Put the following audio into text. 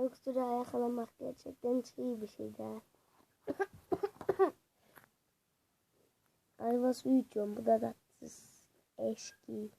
öksürüğü yakalamak gerçekten iyi bir şey daha. Ayva suyu içiyorum. Bu da tatsız. Eşki.